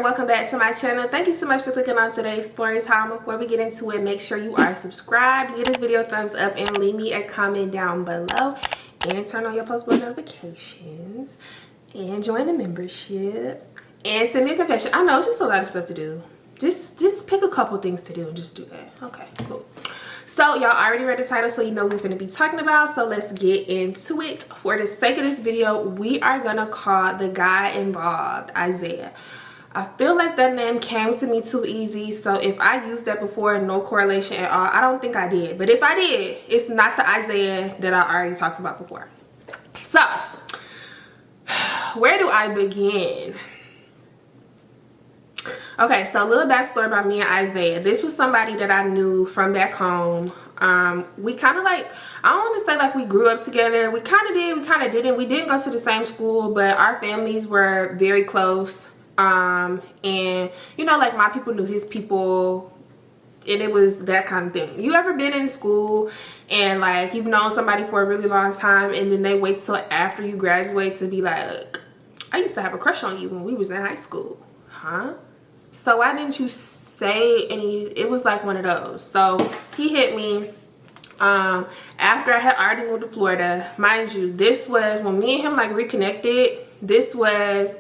welcome back to my channel. Thank you so much for clicking on today's story time. Before we get into it, make sure you are subscribed, give this video a thumbs up, and leave me a comment down below, and turn on your post notifications, and join the membership, and send me a confession. I know it's just a lot of stuff to do. Just pick a couple things to do and just do that. Okay, cool. So y'all already read the title, so you know what we're going to be talking about. So let's get into it. For the sake of this video, we are going to call the guy involved Isaiah. I feel like that name came to me too easy. So if I used that before, no correlation at all. I don't think I did. But if I did, it's not the Isaiah that I already talked about before. So where do I begin? Okay, so a little backstory about me and Isaiah. This was somebody that I knew from back home. We kind of like, I don't want to say like we grew up together. We kind of did, we kind of didn't. We didn't go to the same school, but our families were very close. And, you know, like my people knew his people, and it was that kind of thing. You ever been in school and like you've known somebody for a really long time, and then they wait till after you graduate to be like, I used to have a crush on you when we was in high school. Huh? So why didn't you say any? It was like one of those. So he hit me after I had already moved to Florida. Mind you, this was when me and him like reconnected. This was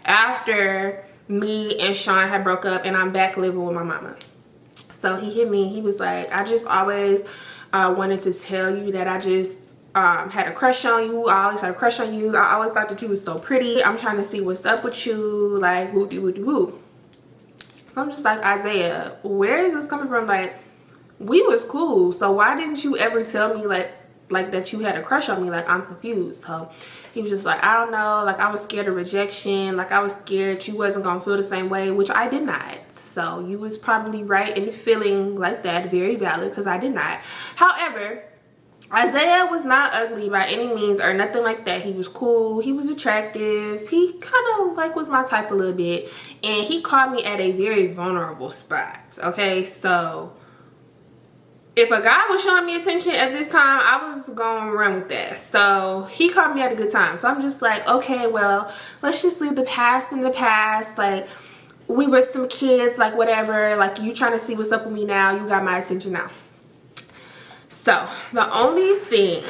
after me and Sean had broke up, and I'm back living with my mama. So he hit me. He was like, I just always wanted to tell you that I just had a crush on you. I always had a crush on you. I always thought that you was so pretty. I'm trying to see what's up with you. Like, whoopie whoopie whoop. I'm just like, Isaiah, where is this coming from? Like, we was cool. So why didn't you ever tell me like that you had a crush on me? Like, I'm confused. So he was just like, I don't know. Like, I was scared of rejection. Like, I was scared you wasn't gonna feel the same way, which I did not. So you was probably right in feeling like that. Very valid, because I did not. However, Isaiah was not ugly by any means or nothing like that. He was cool. He was attractive. He kind of like was my type a little bit. And he caught me at a very vulnerable spot. Okay, so if a guy was showing me attention at this time, I was gonna run with that. So he caught me at a good time. So I'm just like, okay, well, let's just leave the past in the past. Like, we were some kids, like whatever. Like, you trying to see what's up with me now. You got my attention now. So the only thing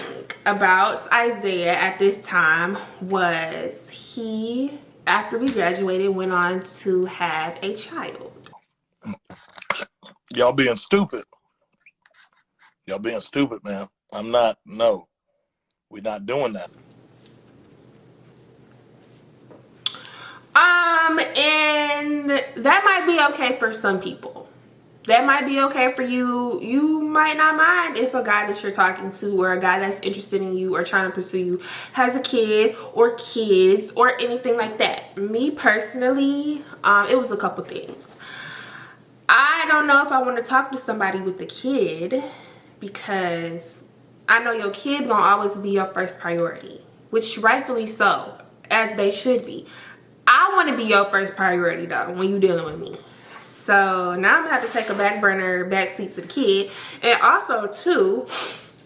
about Isaiah at this time was he, after we graduated, went on to have a child. Y'all being stupid. Y'all being stupid, man. I'm not. No, we're not doing that. And that might be okay for some people. That might be okay for you. You might not mind if a guy that you're talking to, or a guy that's interested in you or trying to pursue you, has a kid or kids or anything like that. Me personally, it was a couple things. I don't know if I want to talk to somebody with a kid, because I know your kid gonna always be your first priority, which rightfully so, as they should be. I want to be your first priority though when you dealing with me. So now I'm gonna have to take a back seat to the kid. And also too,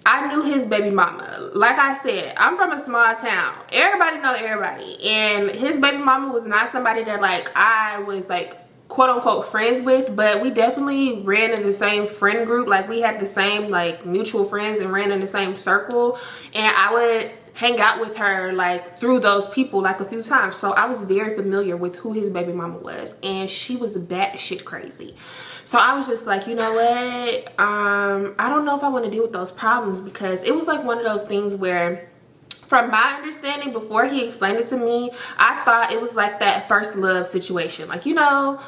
I knew his baby mama. Like I said, I'm from a small town. Everybody know everybody. And his baby mama was not somebody that like I was like quote unquote friends with, but we definitely ran in the same friend group. Like, we had the same like mutual friends and ran in the same circle. And I would hang out with her like through those people like a few times. So I was very familiar with who his baby mama was, and she was batshit crazy. So I was just like, you know what, I don't know if I want to deal with those problems, because it was like one of those things where, from my understanding, before he explained it to me, I thought it was like that first love situation. Like, you know,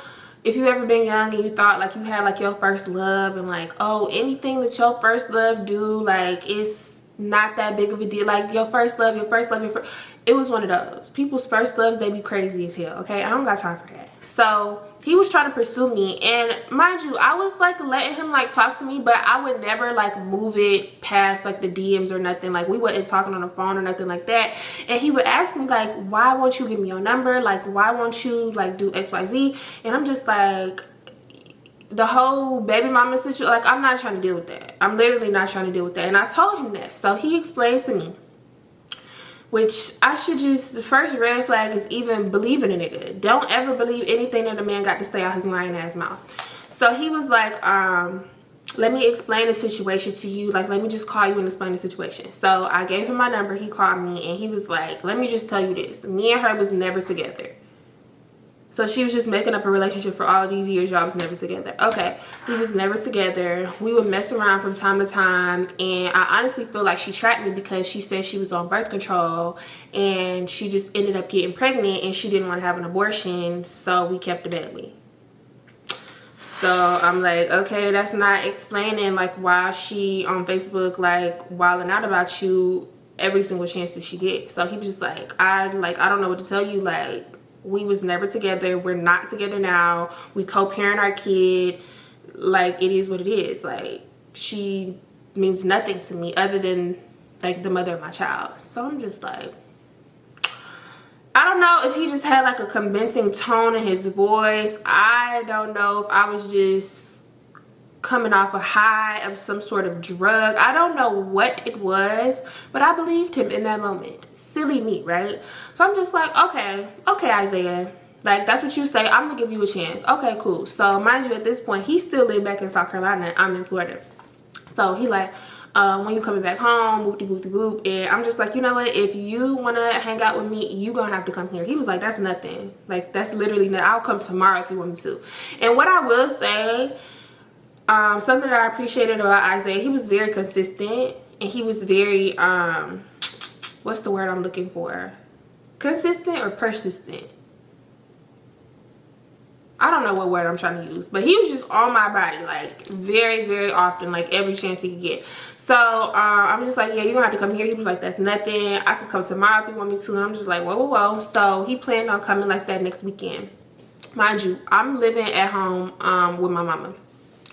if you ever been young and you thought like you had like your first love, and like, oh, anything that your first love do, like, it's not that big of a deal. Like, your first love, it was one of those. People's first loves, they be crazy as hell, okay? I don't got time for that. So he was trying to pursue me, and mind you, I was like letting him like talk to me, but I would never like move it past like the DMs or nothing. Like, we wasn't talking on the phone or nothing like that. And he would ask me like, why won't you give me your number? Like, why won't you like do XYZ? And I'm just like, the whole baby mama situation, like, I'm not trying to deal with that. I'm literally not trying to deal with that. And I told him that. So he explained to me Which I should just, the first red flag is even believing a nigga. Don't ever believe anything that a man got to say out his lying ass mouth. So he was like, let me explain the situation to you. Like, let me just call you and explain the situation. So I gave him my number. He called me and he was like, let me just tell you this. Me and her was never together. So she was just making up a relationship for all of these years. Y'all was never together. Okay, we was never together. We would mess around from time to time. And I honestly feel like she trapped me because she said she was on birth control. And she just ended up getting pregnant. And she didn't want to have an abortion. So we kept the baby. So I'm like, okay, that's not explaining like why she on Facebook like wilding out about you every single chance that she gets. So he was just like, I don't know what to tell you. Like, we was never together. We're not together now. We co-parent our kid. Like, it is what it is. Like, she means nothing to me other than like the mother of my child. So I'm just like, I don't know if he just had like a convincing tone in his voice. I don't know if I was just coming off a high of some sort of drug. I don't know what it was, but I believed him in that moment. Silly me, right? So I'm just like, okay, Isaiah, like, that's what you say. I'm gonna give you a chance. Okay, cool. So mind you, at this point, he still lived back in South Carolina. I'm in Florida. So he like, when you coming back home, boop de boop de boop. And I'm just like, you know what, if you want to hang out with me, you gonna have to come here. He was like, that's nothing. Like, that's literally nothing. I'll come tomorrow if you want me to. And what I will say, something that I appreciated about Isaiah, he was very consistent. And he was very, what's the word I'm looking for? Consistent or persistent? I don't know what word I'm trying to use, but he was just on my body, like, very, very often, like, every chance he could get. So, I'm just like, yeah, you're gonna have to come here. He was like, that's nothing. I could come tomorrow if you want me to. And I'm just like, whoa, whoa, whoa. So, he planned on coming like that next weekend. Mind you, I'm living at home with my mama.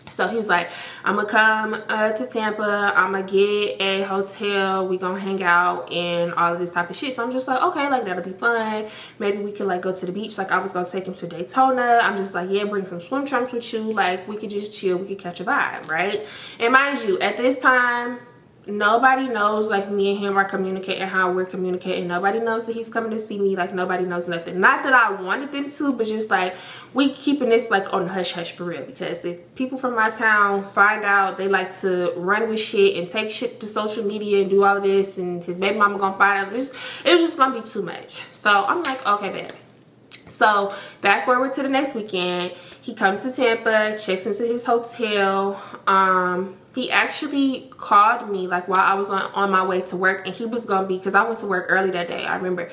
So he was like, I'm gonna come to Tampa. I'm gonna get a hotel. We gonna hang out and all of this type of shit. So I'm just like, okay, like, that'll be fun. Maybe we could like go to the beach. Like, I was gonna take him to Daytona. I'm just like, yeah, bring some swim trunks with you. Like, we could just chill. We could catch a vibe, right? And mind you, at this time, nobody knows like me and him are communicating how we're communicating. Nobody knows that he's coming to see me. Like, nobody knows nothing. Not that I wanted them to, but just like, we keeping this like on hush hush for real. Because if people from my town find out, they like to run with shit and take shit to social media and do all of this, and his baby mama gonna find out, it was just gonna be too much. So I'm like, okay, babe. So fast forward to the next weekend, he comes to Tampa, checks into his hotel. He actually called me like while I was on my way to work, and he was gonna be, because I went to work early that day, I remember,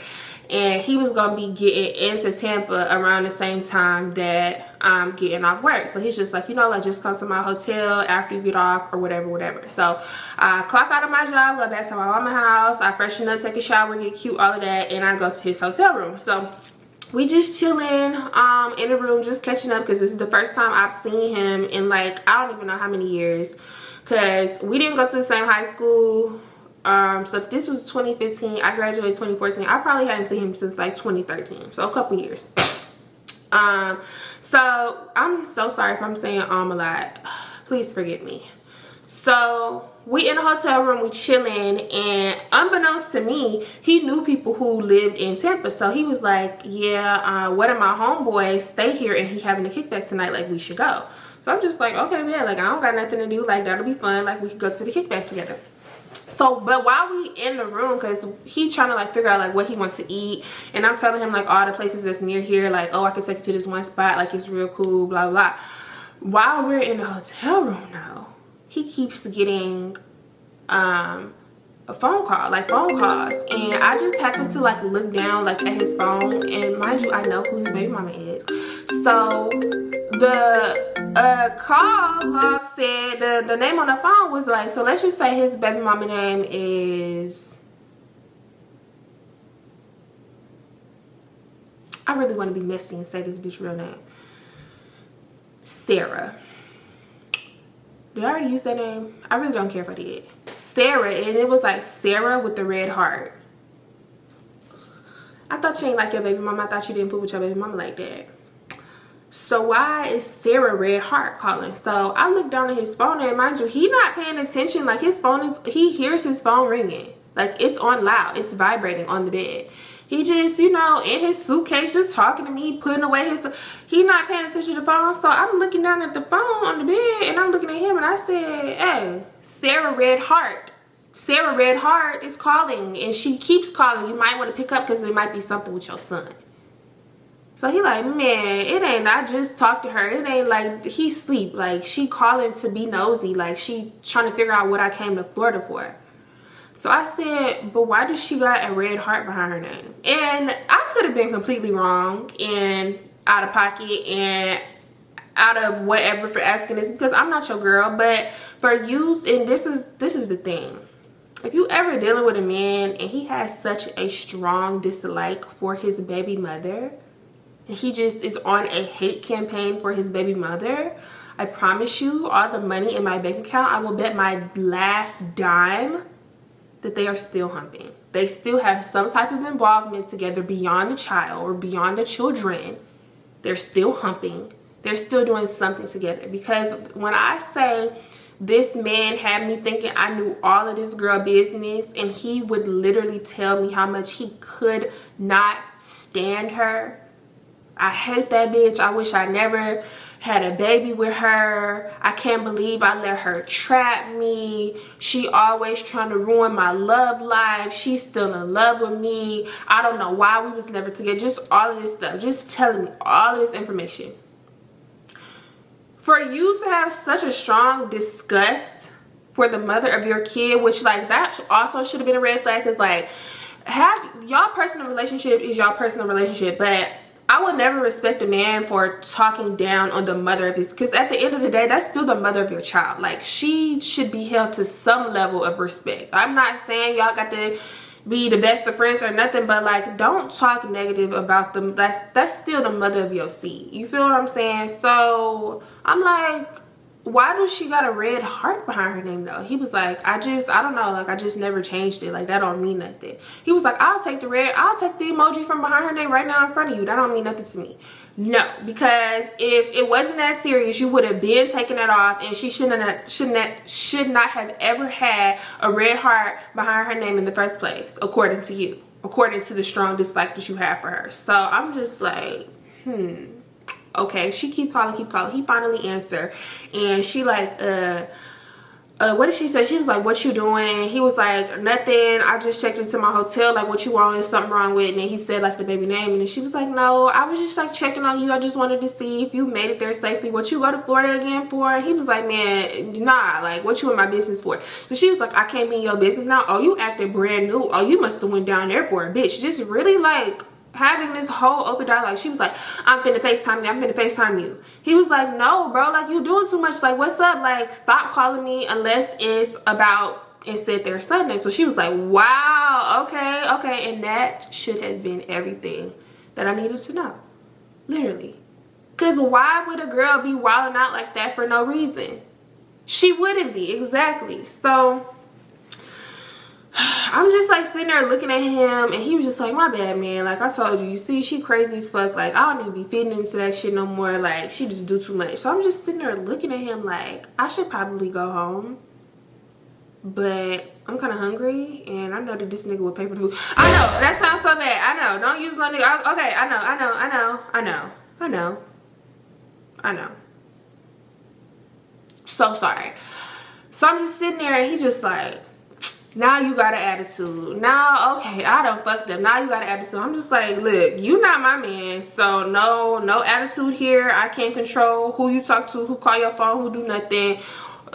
and he was gonna be getting into Tampa around the same time that I'm getting off work. So he's just like, you know, like, just come to my hotel after you get off or whatever. So I clock out of my job, go back to my mama's house, I freshen up, take a shower, get cute, all of that, and I go to his hotel room. So we just chilling in the room, just catching up, because this is the first time I've seen him in like, I don't even know how many years, because we didn't go to the same high school. So this was 2015. I graduated 2014. I probably hadn't seen him since like 2013, so a couple years. So I'm so sorry if I'm saying a lot. Please forgive me. So we in a hotel room, we chilling, and unbeknownst to me, he knew people who lived in Tampa. So he was like, yeah, one of my homeboys stay here and he having a kickback tonight, like, we should go. So I'm just like, okay, man, like, I don't got nothing to do, like, that'll be fun, like, we could go to the kickbacks together. So, but while we in the room, because he trying to like figure out like what he wants to eat, and I'm telling him like all the places that's near here, like, oh, I could take you to this one spot, like, it's real cool, blah blah. While we're in the hotel room now, he keeps getting a phone call, like phone calls, and I just happened to like look down like at his phone, and mind you, I know who his baby mama is. So the call log said, the name on the phone was like, so let's just say his baby mama name is, I really want to be messy and say this bitch real name, Sarah. Did I already use that name? I really don't care if I did. Sarah, and it was like Sarah with the red heart. I thought you ain't like your baby mama. I thought you didn't fool with your baby mama like that. So why is Sarah red heart calling? So I looked down at his phone, and mind you, he not paying attention. Like, his phone is, he hears his phone ringing. Like, it's on loud. It's vibrating on the bed. He just, you know, in his suitcase, just talking to me, putting away his stuff. He not paying attention to the phone. So I'm looking down at the phone on the bed, and I'm looking at him, and I said, hey, Sarah Red Heart. Sarah Red Heart is calling, and she keeps calling. You might want to pick up because it might be something with your son. So he like, man, it ain't, I just talked to her. It ain't like he sleep. Like, she calling to be nosy. Like, she trying to figure out what I came to Florida for. So I said, but why does she got a red heart behind her name? And I could have been completely wrong and out of pocket and out of whatever for asking this, because I'm not your girl. But for you, and this is the thing. If you ever dealing with a man and he has such a strong dislike for his baby mother, and he just is on a hate campaign for his baby mother, I promise you, all the money in my bank account, I will bet my last dime that they are still humping. They still have some type of involvement together beyond the child or beyond the children. They're still humping. They're still doing something together. Because when I say this man had me thinking I knew all of this girl business, and he would literally tell me how much he could not stand her. I hate that bitch. I wish I never had a baby with her. I can't believe I let her trap me. She always trying to ruin my love life. She's still in love with me. I don't know why we was never together. Just all of this stuff. Just telling me all of this information. For you to have such a strong disgust for the mother of your kid, which like that also should have been a red flag, because like, have y'all personal relationship is y'all personal relationship, but I would never respect a man for talking down on the mother of his, because at the end of the day, that's still the mother of your child. Like, she should be held to some level of respect. I'm not saying y'all got to be the best of friends or nothing, but like, don't talk negative about them. That's still the mother of your seed. You feel what I'm saying? So I'm like, why does she got a red heart behind her name though? He was like, I don't know, like, I just never changed it. Like, that don't mean nothing. He was like, I'll take the emoji from behind her name right now in front of you. That don't mean nothing to me. No, because if it wasn't that serious, you would have been taking it off, and she should not have ever had a red heart behind her name in the first place, according to you, according to the strong dislike that you have for her. So I'm just like, okay. She keep calling. He finally answered, and she like, what did she say? She was like, what you doing? He was like, nothing, I just checked into my hotel. Like, what you want? Is something wrong with? And then he said like the baby name, and then she was like, no, I was just like checking on you. I just wanted to see if you made it there safely. What you go to Florida again for? And he was like, man, nah, like, what you in my business for? So she was like, I can't be in your business now. Oh, you acting brand new. Oh, you must have went down there for a bitch. Just really like having this whole open dialogue. She was like, I'm finna FaceTime you. I'm finna FaceTime you. He was like, no, bro, like, you doing too much. Like, what's up? Like, stop calling me unless it's about, and said their son name. So she was like, wow, okay. And that should have been everything that I needed to know. Literally. Because why would a girl be wilding out like that for no reason? She wouldn't be. Exactly. So I'm just like sitting there looking at him, and he was just like, my bad, man. Like, I told you, you see, she crazy as fuck. Like, I don't even be feeding into that shit no more. Like, she just do too much. So I'm just sitting there looking at him like, I should probably go home, but I'm kind of hungry, and I know that this nigga would pay for the food. I know, that sounds so bad. I know, don't use my nigga. Okay, I know. So sorry. So I'm just sitting there, and he just like, now you got an attitude. Now, okay, I done fucked up. Now you got an attitude. I'm just like, look, you not my man. So no attitude here. I can't control who you talk to, who call your phone, who do nothing.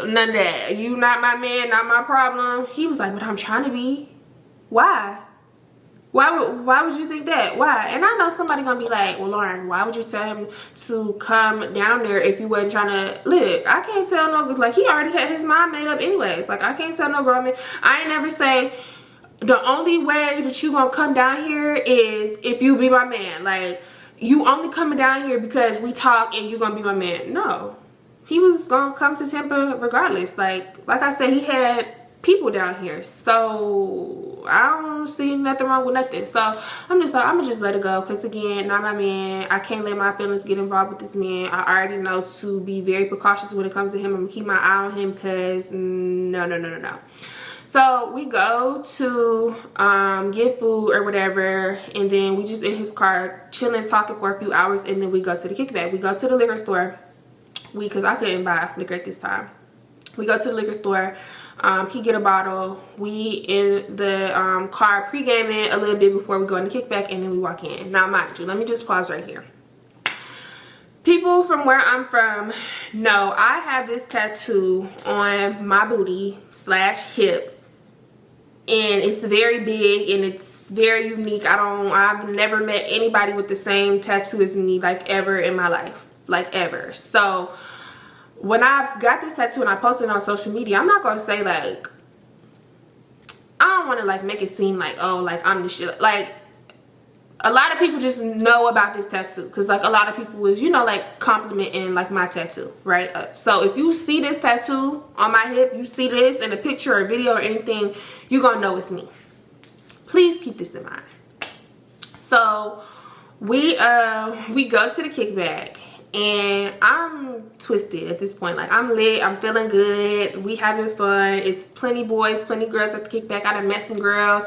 None of that. You not my man, not my problem. He was like, but I'm trying to be. Why? Why would you think that? Why? And I know somebody gonna be like, well, Lauren, why would you tell him to come down there if you wasn't trying to? Look, I can't tell no, like, he already had his mind made up anyways. Like, I can't tell no grown man. I ain't never say the only way that you gonna come down here is if you be my man. Like, you only coming down here because we talk and you gonna be my man. No, he was gonna come to Tampa regardless. Like I said, he had people down here, so I don't see nothing wrong with nothing. So I'm just like, I'm gonna just let it go, because again, not my man. I can't let my feelings get involved with this man. I already know to be very precautious when it comes to him. I'm gonna keep my eye on him, because no. So we go to get food or whatever, and then we just in his car chilling, talking for a few hours, and then we go to the kickback. We go to the liquor store. Because I couldn't buy liquor at this time. We go to the liquor store. He get a bottle. We in the car pre-gaming a little bit before we go in the kickback, and then we walk in. Now, mind you, let me just pause right here. People from where I'm from know I have this tattoo on my booty / hip, and it's very big and it's very unique. I've never met anybody with the same tattoo as me, like, ever in my life, like, ever. So when I got this tattoo and I posted it on social media, I'm not gonna say, like, I don't want to, like, make it seem like, oh, like, I'm the shit. Like, a lot of people just know about this tattoo because, like, a lot of people was, you know, like, complimenting, like, my tattoo, right? So if you see this tattoo on my hip, you see this in a picture or a video or anything, you're gonna know it's me. Please keep this in mind. So we go to the kickback, and I'm twisted at this point. Like, I'm lit, I'm feeling good, we having fun. It's plenty boys, plenty girls at the kickback. I done met some girls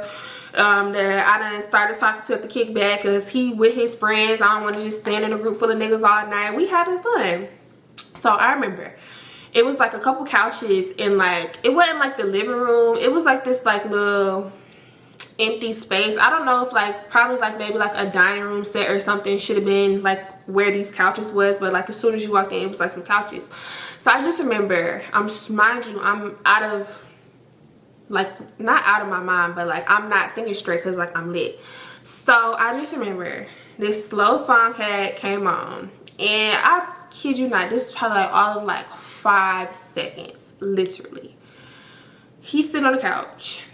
that I done started talking to at the kickback because he with his friends. I don't want to just stand in a group full of niggas all night. We having fun. So I remember it was like a couple couches, and, like, it wasn't like the living room. It was like this, like, little empty space. I don't know if, like, probably, like, maybe like a dining room set or something should have been, like, where these couches was, but, like, as soon as you walked in, it was like some couches. So I just remember, mind you, I'm out of, like, not out of my mind, but, like, I'm not thinking straight because, like, I'm lit. So I just remember this slow song came on, and I kid you not, this was probably, like, all of, like, 5 seconds, literally. He's sitting on the couch.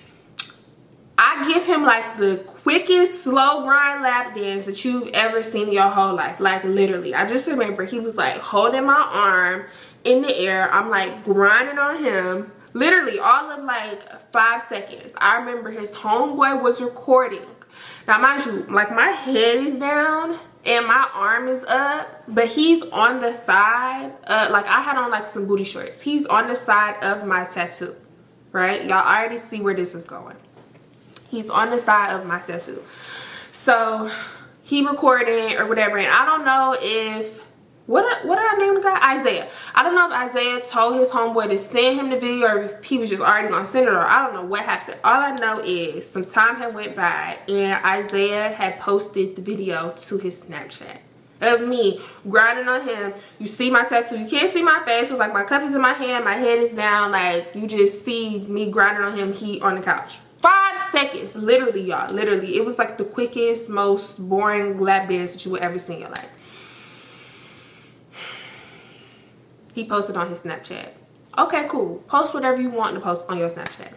I give him, like, the quickest slow grind lap dance that you've ever seen in your whole life. Like, literally. I just remember he was, like, holding my arm in the air. I'm, like, grinding on him. Literally, all of, like, 5 seconds. I remember his homeboy was recording. Now, mind you, like, my head is down and my arm is up, but he's on the side. Like, I had on, like, some booty shorts. He's on the side of my tattoo, right? Y'all already see where this is going. He's on the side of my tattoo. So he recorded or whatever, and I don't know if what did I name the guy? Isaiah. I don't know if Isaiah told his homeboy to send him the video or if he was just already gonna send it, or I don't know what happened. All I know is some time had went by and Isaiah had posted the video to his Snapchat of me grinding on him. You see my tattoo. You can't see my face. It's like my cup is in my hand, my head is down. Like, you just see me grinding on him. He on the couch. 5 seconds, literally, y'all. Literally, it was like the quickest, most boring lap dance that you would ever see in your life. He posted on his Snapchat. Okay, cool. Post whatever you want to post on your Snapchat.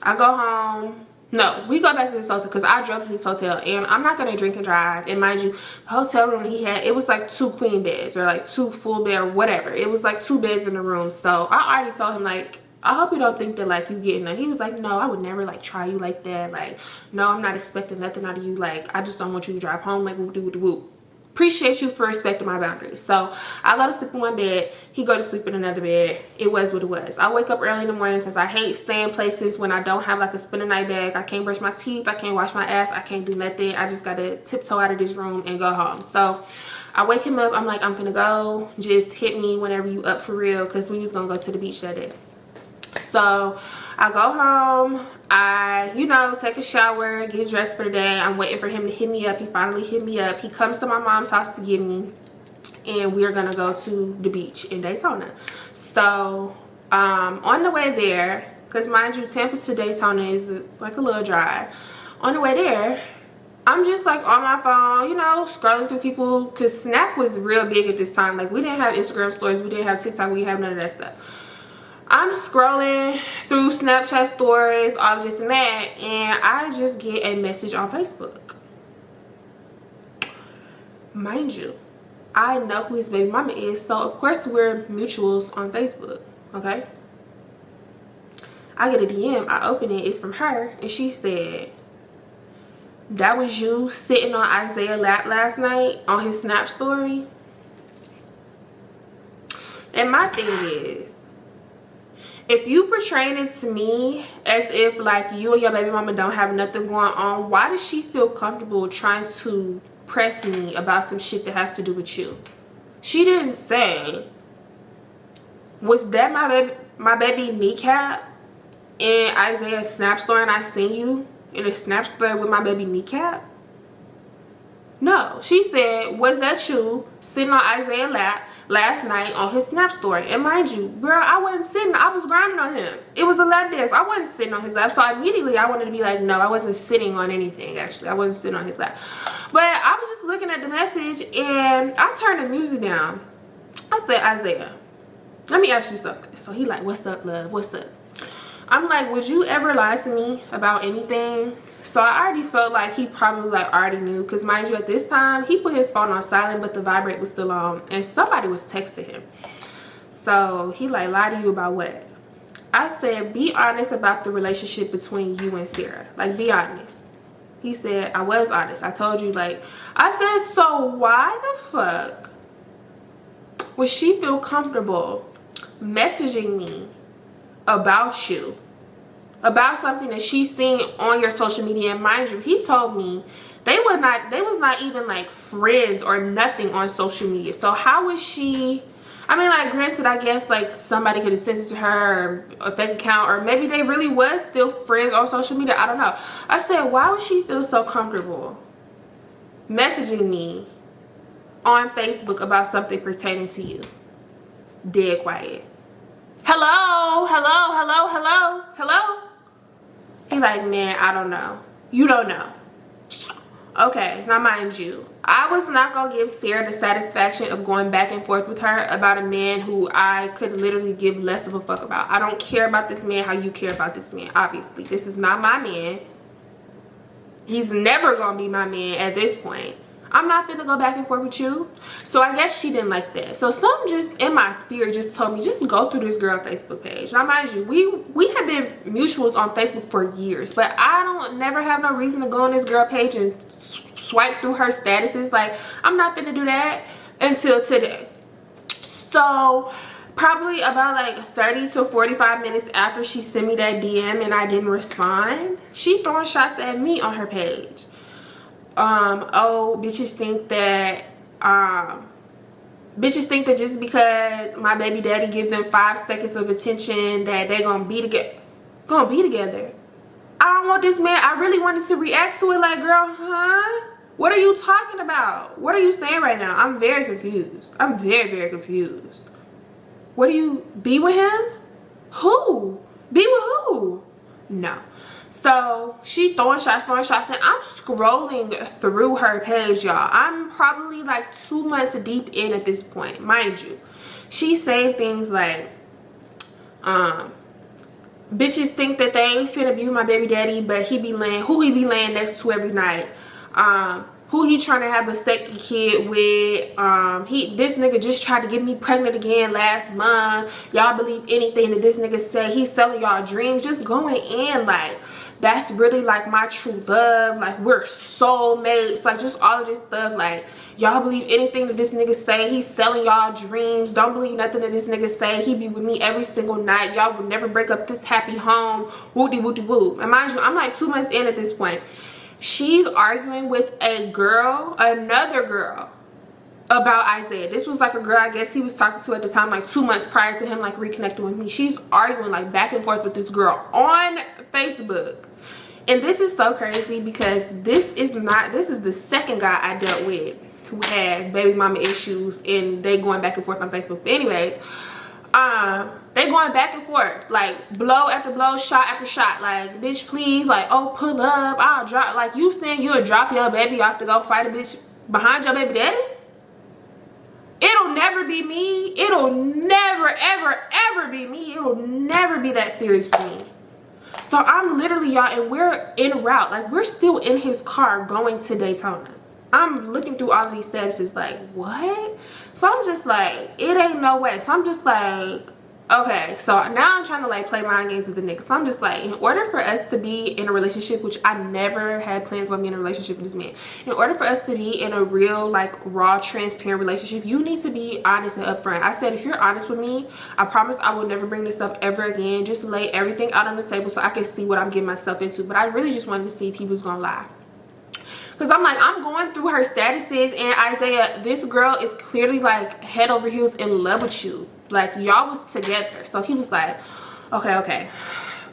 I go home. No, we go back to this hotel because I drove to this hotel, and I'm not gonna drink and drive. And mind you, the hotel room he had, it was like 2 queen beds or like 2 full bed or whatever. It was like 2 beds in the room. So I already told him, like, I hope you don't think that, like, you getting that. He was like, no, I would never, like, try you like that. Like, no, I'm not expecting nothing out of you. Like, I just don't want you to drive home. Like, whoop de whoop de whoop. Appreciate you for respecting my boundaries. So I go to sleep in one bed, he go to sleep in another bed. It was what it was. I wake up early in the morning because I hate staying places when I don't have, like, a spend a night bag. I can't brush my teeth, I can't wash my ass, I can't do nothing. I just gotta tiptoe out of this room and go home. So I wake him up. I'm like, I'm gonna go, just hit me whenever you up for real, because we was gonna go to the beach that day. So I go home, I, you know, take a shower, get dressed for the day. I'm waiting for him to hit me up. He finally hit me up. He comes to my mom's house to get me, and we're gonna go to the beach in Daytona. So on the way there, because mind you, Tampa to Daytona is like a little drive. On the way there, I'm just, like, on my phone, you know, scrolling through people, because Snap was real big at this time. Like, we didn't have Instagram stories, we didn't have TikTok, we didn't have none of that stuff. I'm scrolling through Snapchat stories, all of this and that, and I just get a message on Facebook. Mind you, I know who his baby mama is, so of course we're mutuals on Facebook, okay? I get a DM, I open it, it's from her, and she said, that was you sitting on Isaiah's lap last night on his Snap story? And my thing is, if you portraying it to me as if like you and your baby mama don't have nothing going on, why does she feel comfortable trying to press me about some shit that has to do with you? She didn't say, was that my baby kneecap in Isaiah's snap story and I seen you in a snap story with my baby kneecap? No, she said, was that you sitting on Isaiah's lap last night on his snap story? And mind you, girl, I wasn't sitting, I was grinding on him. It was a lap dance. I wasn't sitting on his lap. So immediately I wanted to be like, no, I wasn't sitting on anything, actually. I wasn't sitting on his lap. But I was just looking at the message and I turned the music down. I said, Isaiah, let me ask you something. So he like, what's up, love? What's up? I'm like, would you ever lie to me about anything? So I already felt like he probably like already knew, because mind you, at this time he put his phone on silent, but the vibrate was still on and somebody was texting him. So he like, lie to you about what? I said, be honest about the relationship between you and Sarah. Like, be honest. He said, I was honest. I told you. Like, I said, so why the fuck would she feel comfortable messaging me about you, about something that she's seen on your social media? And mind you, he told me they was not even like friends or nothing on social media. So how was she, I mean, like, granted, I guess like somebody could have sent it to her, or a fake account, or maybe they really was still friends on social media. I don't know. I said, why would she feel so comfortable messaging me on Facebook about something pertaining to you? Dead quiet. Hello, hello, hello, hello, hello. He like, man, I don't know. You don't know. Okay, now mind you, I was not gonna give Sarah the satisfaction of going back and forth with her about a man who I could literally give less of a fuck about. I don't care about this man how you care about this man. Obviously, this is not my man. He's never gonna be my man at this point. I'm not finna go back and forth with you. So I guess she didn't like that. So something just in my spirit just told me, just go through this girl Facebook page. Now mind you, we have been mutuals on Facebook for years, but I don't never have no reason to go on this girl page and swipe through her statuses. Like, I'm not finna do that until today. So probably about like 30 to 45 minutes after she sent me that DM and I didn't respond, she throwing shots at me on her page. Oh, bitches think that just because my baby daddy give them 5 seconds of attention that they gonna be together. I don't want this man. I really wanted to react to it like, girl, huh? What are you talking about? What are you saying right now? I'm very confused. I'm very, very confused. What do you, be with him? Who? Be with who? No. So she throwing shots, and I'm scrolling through her page, y'all. I'm probably like 2 months deep in at this point, mind you. She's saying things like, bitches think that they ain't finna be with my baby daddy, but who he be laying next to every night. Who he trying to have a second kid with. This nigga just tried to get me pregnant again last month. Y'all believe anything that this nigga say. He's selling y'all dreams. Just going in like, that's really like my true love. Like, we're soulmates. Like, just all of this stuff. Like, y'all believe anything that this nigga say. He's selling y'all dreams. Don't believe nothing that this nigga say. He be with me every single night. Y'all would never break up this happy home. Woody woody woo. And mind you, I'm like 2 months in at this point. She's arguing with another girl about Isaiah. This was like a girl I guess he was talking to at the time, like 2 months prior to him like reconnecting with me. She's arguing like back and forth with this girl on Facebook. And this is so crazy because this is the second guy I dealt with who had baby mama issues, and they going back and forth on Facebook. But anyways, they going back and forth, like blow after blow, shot after shot. Like, bitch, please, like, oh, pull up, I'll drop. Like, you saying you'll drop your baby off to go fight a bitch behind your baby daddy? It'll never be me. It'll never, ever, ever be me. It'll never be that serious for me. So I'm literally, y'all, and we're en route. Like, we're still in his car going to Daytona. I'm looking through all of these statuses like, what? So I'm just like, it ain't no way. So I'm just like, Okay, so now I'm trying to like play mind games with the nigga. So I'm just like, in order for us to be in a relationship, which I never had plans on being in a relationship with this man, in order for us to be in a real like raw transparent relationship, you need to be honest and upfront. I said, if you're honest with me, I promise I will never bring this up ever again. Just lay everything out on the table so I can see what I'm getting myself into. But I really just wanted to see if he was gonna lie. Because I'm like, I'm going through her statuses, and Isaiah, this girl is clearly like head over heels in love with you. Like, y'all was together. So he was like, okay.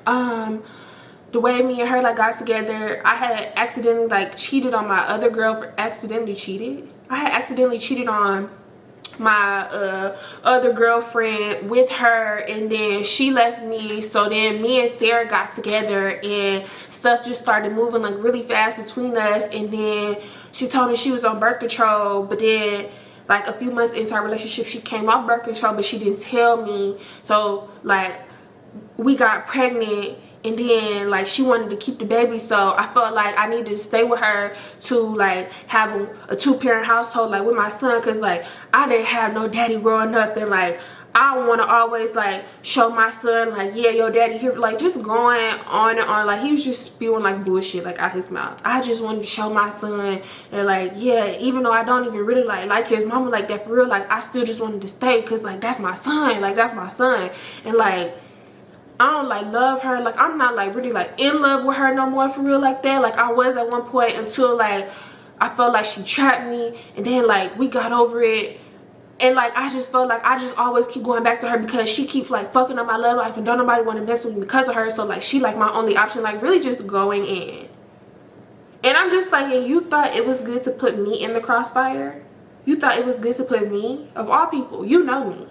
The way me and her like got together, I had accidentally like cheated on my other girl for accidentally cheated. I had accidentally cheated on my other girlfriend with her, and then she left me. So then me and Sarah got together, and stuff just started moving like really fast between us. And then she told me she was on birth control, but then like a few months into our relationship she came off birth control, but she didn't tell me. So like we got pregnant, and then like she wanted to keep the baby, so I felt like I needed to stay with her to like have a two-parent household like with my son, because like I didn't have no daddy growing up, and like I want to always like show my son like, yeah, your daddy here, like just going on and on. Like he was just spewing like bullshit like out his mouth. I just wanted to show my son, and like, yeah, even though I don't even really like his mama like that for real, like I still just wanted to stay because like that's my son, like that's my son. And like I don't like love her, like I'm not like really like in love with her no more for real like that. Like I was at one point, until like I felt like she trapped me, and then like we got over it, and like I just felt like I just always keep going back to her because she keeps like fucking up my love life, and don't nobody want to mess with me because of her. So like she like my only option, like really just going in. And I'm just like, and you thought it was good to put me in the crossfire? You thought it was good to put me, of all people, you know me,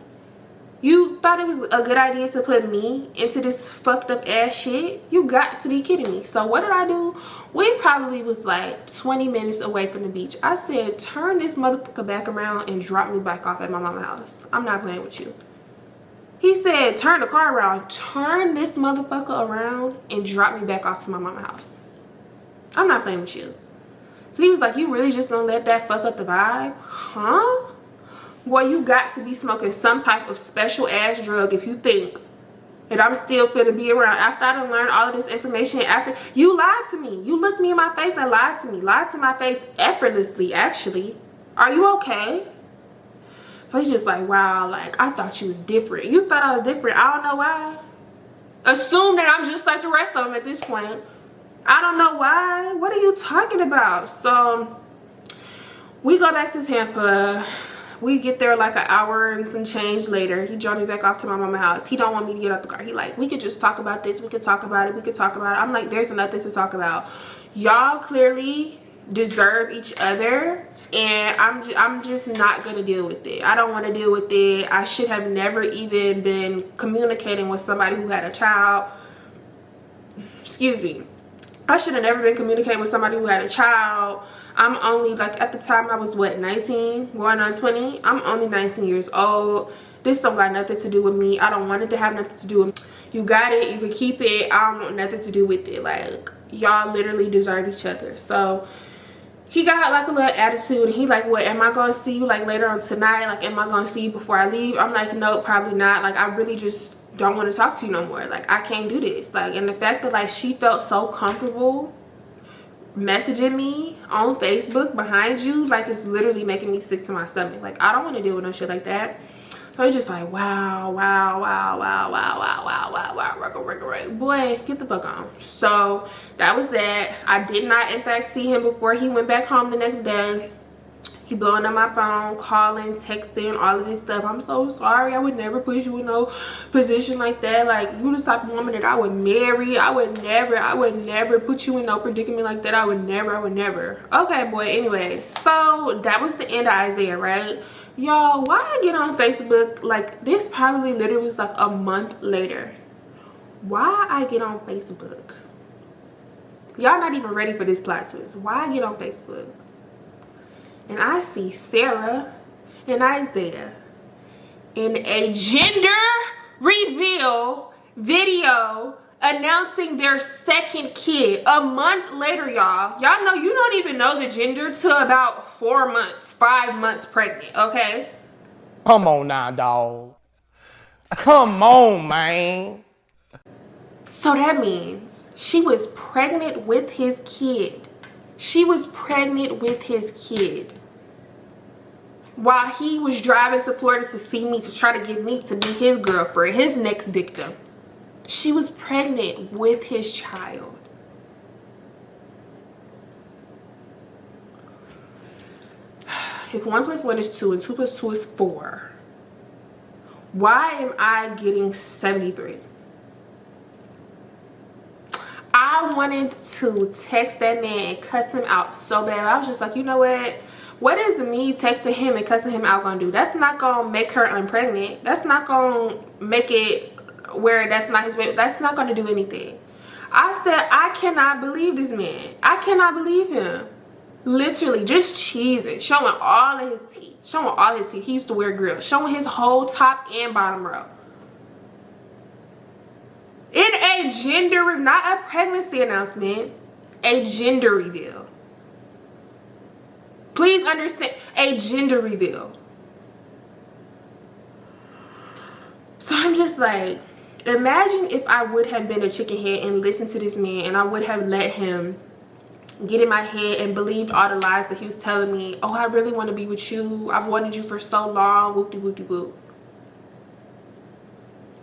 you thought it was a good idea to put me into this fucked up ass shit? You got to be kidding me. So what did I do? We probably was like 20 minutes away from the beach. I said, turn this motherfucker back around and drop me back off at my mama's house. I'm not playing with you. He said, turn the car around. Turn this motherfucker around and drop me back off to my mama's house. I'm not playing with you. So he was like, you really just gonna let that fuck up the vibe? Huh? Boy, you got to be smoking some type of special ass drug if you think that I'm still finna be around after I done learned all of this information. After you lied to me, you looked me in my face and lied to me, lied to my face effortlessly. Actually, are you okay? So he's just like, wow, like I thought you was different. You thought I was different. I don't know why. Assume that I'm just like the rest of them at this point. I don't know why. What are you talking about? So we go back to Tampa. We get there like an hour and some change later. He dropped me back off to my mama's house. He don't want me to get out the car. He like, we could just talk about this. We could talk about it. We could talk about it. I'm like, there's nothing to talk about. Y'all clearly deserve each other, and I'm just not gonna deal with it. I don't want to deal with it. I should have never even been communicating with somebody who had a child. Excuse me. I should have never been communicating with somebody who had a child. I'm only like, at the time I was what, 19 going on 20. I'm only 19 years old. This don't got nothing to do with me. I don't want it to have nothing to do with me. You got it, you can keep it. I don't want nothing to do with it. Like, y'all literally deserve each other. So he got like a little attitude, and he like, what, am I gonna see you like later on tonight? Like, am I gonna see you before I leave? I'm like, no, probably not. Like, I really just don't want to talk to you no more. Like, I can't do this. Like, and the fact that like she felt so comfortable messaging me on Facebook behind you, like, it's literally making me sick to my stomach. Like, I don't want to deal with no shit like that. So it's just like, wow, boy, get the fuck on. So that was that. I did not in fact see him before he went back home the next day. He blowing up my phone, calling, texting, all of this stuff. I'm so sorry. I would never put you in no position like that. Like, you the type of woman that I would marry. I would never put you in no predicament like that. I would never. Okay, boy, anyway. So that was the end of Isaiah, right? Y'all, why I get on Facebook, like, this probably literally was like a month later. Why I get on Facebook? Y'all not even ready for this plot twist. Why I get on Facebook and I see Sarah and Isaiah in a gender reveal video announcing their second kid a month later. Y'all know you don't even know the gender till about 5 months pregnant. Okay, come on now, dog. Come on, man. So that means she was pregnant with his kid. She was pregnant with his kid. While he was driving to Florida to see me, to try to get me to be his girlfriend, his next victim. She was pregnant with his child. If 1 + 1 is 2 and 2 + 2 is 4, why am I getting 73? I wanted to text that man and cuss him out so bad. I was just like, you know what is me texting him and cussing him out gonna do? That's not gonna make her unpregnant. That's not gonna make it where that's not his baby. That's not gonna do anything. I said, I cannot believe this man. I cannot believe him. Literally just cheesing, showing all of his teeth. Showing all his teeth. He used to wear grills. Showing his whole top and bottom row. In a gender, not a pregnancy announcement, a gender reveal. Please understand, a gender reveal. So I'm just like, imagine if I would have been a chicken head and listened to this man, and I would have let him get in my head and believed all the lies that he was telling me. Oh, I really want to be with you. I've wanted you for so long. Whoop-de-whoop-de-whoop.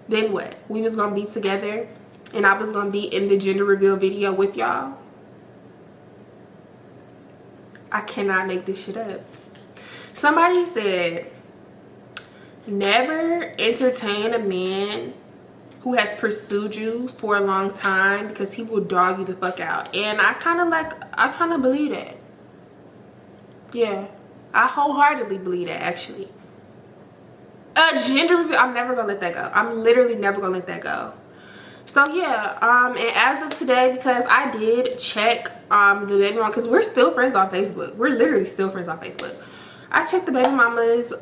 Then what? We was gonna be together and I was gonna be in the gender reveal video with y'all. I cannot make this shit up. Somebody said, never entertain a man who has pursued you for a long time because he will dog you the fuck out. And I kind of believe that. Yeah, I wholeheartedly believe that, actually. A gender reveal, I'm never gonna let that go. I'm literally never gonna let that go. So yeah, and as of today, because I did check the baby mama, because we're still friends on Facebook. We're literally still friends on Facebook. I checked the baby mama's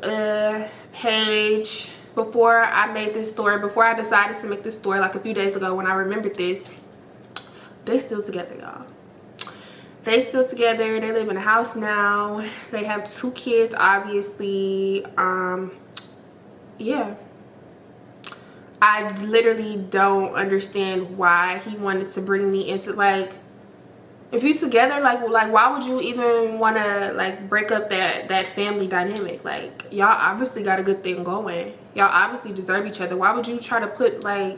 page before I made this story, before I decided to make this story, like a few days ago when I remembered this. They still together, y'all. They still together. They live in a house now. They have 2 kids, obviously. Yeah. I literally don't understand why he wanted to bring me into, like, if you together, like why would you even want to, like, break up that family dynamic? Like, y'all obviously got a good thing going. Y'all obviously deserve each other. Why would you try to put, like,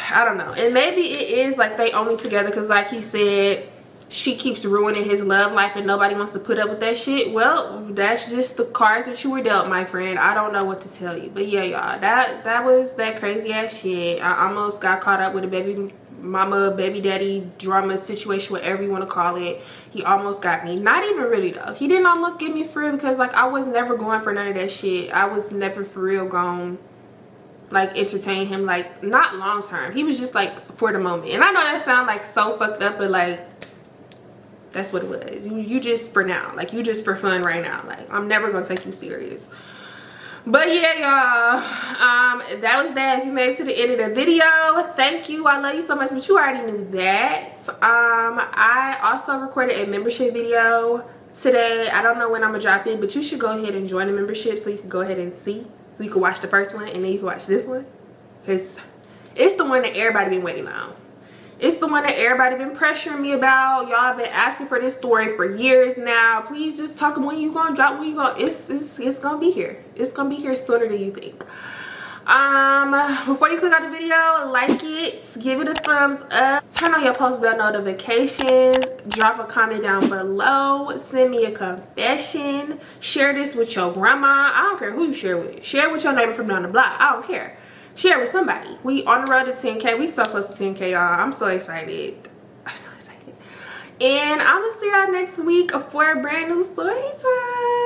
I don't know. And maybe it is like they only together because, like he said, she keeps ruining his love life and nobody wants to put up with that shit. Well, that's just the cards that you were dealt, my friend. I don't know what to tell you. But yeah, y'all, that was that crazy ass shit. I almost got caught up with a baby mama, baby daddy drama situation, whatever you want to call it. He almost got me. Not even really though. He didn't almost get me for real because, like, I was never going for none of that shit. I was never for real going, like, entertain him, like, not long term. He was just like for the moment. And I know that sounds like so fucked up, but like, that's what it was. You just for now, like, you just for fun right now. Like, I'm never gonna take you serious. But yeah, y'all, that was that. If you made it to the end of the video, thank you. I love you so much, but you already knew that. I also recorded a membership video today. I don't know when I'm gonna drop it, but you should go ahead and join the membership so you can go ahead and see. So you can watch the first one and then you can watch this one. Because it's the one that everybody been waiting on. It's the one that everybody been pressuring me about. Y'all been asking for this story for years now. Please just talk when you gonna drop, when you gonna, it's gonna be here. It's gonna be here sooner than you think. Before you click on the video, like it, give it a thumbs up, turn on your post bell notifications, drop a comment down below, send me a confession, share this with your grandma. I don't care who you share with. Share with your neighbor from down the block. I don't care. Share with somebody. We on the road to 10K. We so close to 10K, y'all. I'm so excited. I'm so excited. And I'm gonna see y'all next week for a brand new story time.